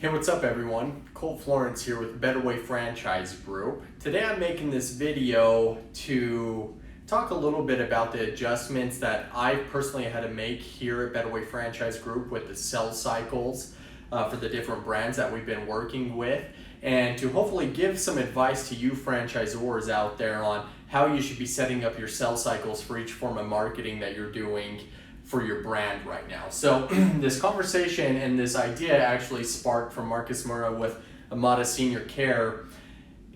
Hey, what's up everyone? Colt Florence here with Better Way Franchise Group. Today I'm making this video to talk a little bit about the adjustments that I personally had to make here at Better Way Franchise Group with the sales cycles for the different brands that we've been working with, and to hopefully give some advice to you franchisors out there on how you should be setting up your sales cycles for each form of marketing that you're doing for your brand right now. So this conversation and this idea actually sparked from Marcus Murrah with Amada Senior Care,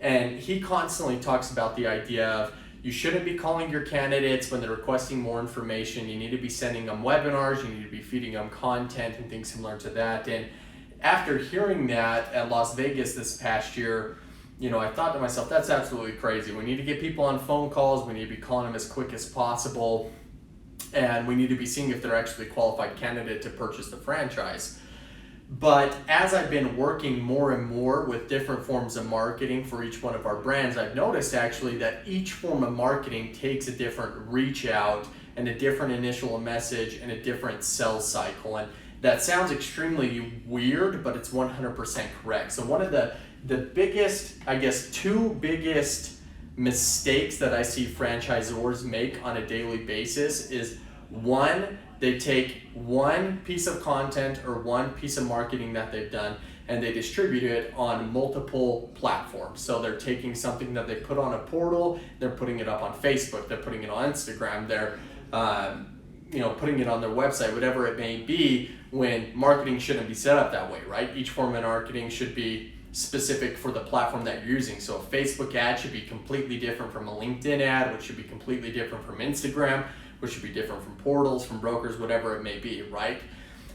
and he constantly talks about the idea of you shouldn't be calling your candidates when they're requesting more information. You need to be sending them webinars, you need to be feeding them content and things similar to that. And after hearing that at Las Vegas this past year, I thought to myself, that's absolutely crazy. We need to get people on phone calls, we need to be calling them as quick as possible, and we need to be seeing if they're actually a qualified candidate to purchase the franchise. But as I've been working more and more with different forms of marketing for each one of our brands, I've noticed actually that each form of marketing takes a different reach out and a different initial message and a different sales cycle. And that sounds extremely weird, but it's 100% correct. So one of the biggest, two biggest mistakes that I see franchisors make on a daily basis is, one, they take one piece of content or one piece of marketing that they've done and they distribute it on multiple platforms. So they're taking something that they put on a portal, they're putting it up on Facebook, they're putting it on Instagram, they're putting it on their website, whatever it may be, when marketing shouldn't be set up that way, right? Each form of marketing should be specific for the platform that you're using. So a Facebook ad should be completely different from a LinkedIn ad, which should be completely different from Instagram, which should be different from portals, from brokers, whatever it may be, right?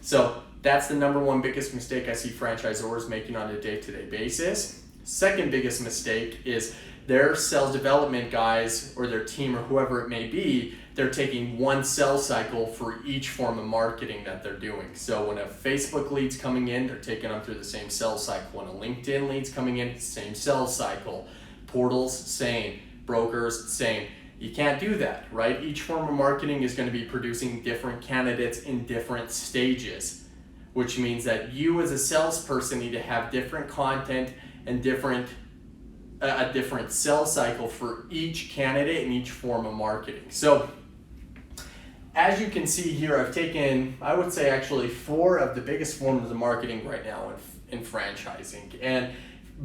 So that's the number one biggest mistake I see franchisors making on a day-to-day basis. Second biggest mistake is their sales development guys or their team or whoever it may be, they're taking one sales cycle for each form of marketing that they're doing. So when a Facebook lead's coming in, they're taking them through the same sales cycle. When a LinkedIn lead's coming in, same sales cycle. Portals, same. Brokers, same. You can't do that, right? Each form of marketing is going to be producing different candidates in different stages, which means that you as a salesperson need to have different content and a different sales cycle for each candidate in each form of marketing. So as you can see here, I've taken, I would say actually 4 of the biggest forms of marketing right now in franchising. And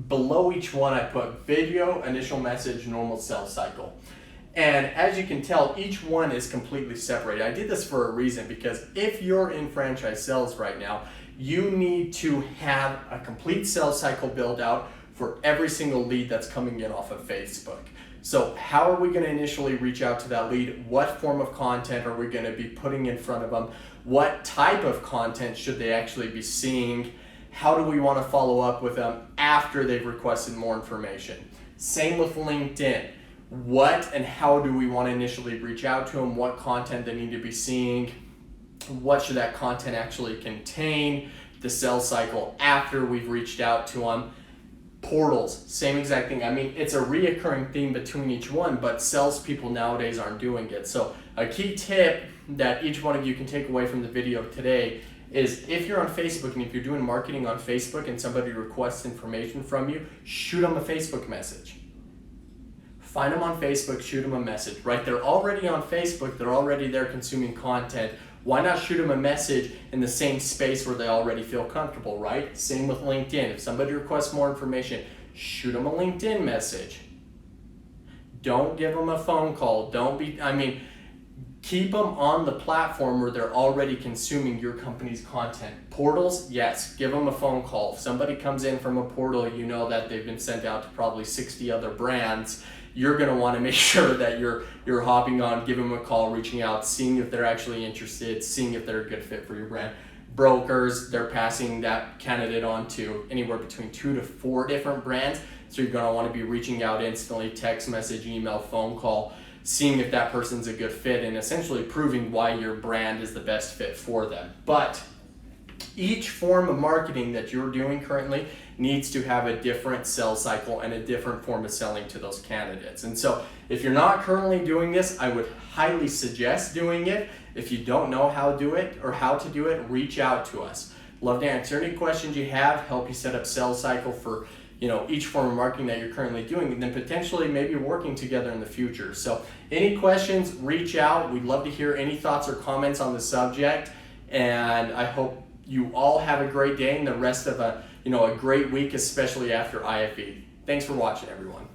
below each one, I put video, initial message, normal sales cycle. And as you can tell, each one is completely separated. I did this for a reason, because if you're in franchise sales right now, you need to have a complete sales cycle build out for every single lead that's coming in off of Facebook. So how are we going to initially reach out to that lead? What form of content are we going to be putting in front of them? What type of content should they actually be seeing? How do we want to follow up with them after they've requested more information? Same with LinkedIn. What and how do we want to initially reach out to them? What content they need to be seeing? What should that content actually contain? The sales cycle after we've reached out to them. Portals, same exact thing. I mean, it's a reoccurring theme between each one, but salespeople nowadays aren't doing it. So a key tip that each one of you can take away from the video today is, if you're on Facebook and if you're doing marketing on Facebook and somebody requests information from you, shoot them a Facebook message. Find them on Facebook, shoot them a message, right? They're already on Facebook, they're already there consuming content. Why not shoot them a message in the same space where they already feel comfortable, right? Same with LinkedIn. If somebody requests more information, shoot them a LinkedIn message. Don't give them a phone call. Keep them on the platform where they're already consuming your company's content. Portals, yes, give them a phone call. If somebody comes in from a portal, you know that they've been sent out to probably 60 other brands. You're going to want to make sure that you're hopping on, giving them a call, reaching out, seeing if they're actually interested, seeing if they're a good fit for your brand. Brokers, they're passing that candidate on to anywhere between 2 to 4 different brands. So you're going to want to be reaching out instantly, text message, email, phone call, seeing if that person's a good fit and essentially proving why your brand is the best fit for them. But each form of marketing that you're doing currently needs to have a different sales cycle and a different form of selling to those candidates. And so if you're not currently doing this, I would highly suggest doing it. If you don't know how to do it, reach out to us. Love to answer any questions you have, help you set up sales cycle for each form of marketing that you're currently doing, and then potentially maybe working together in the future. So any questions, reach out. We'd love to hear any thoughts or comments on the subject, and I hope you all have a great day and the rest of a great week, especially after IFE. Thanks for watching, everyone.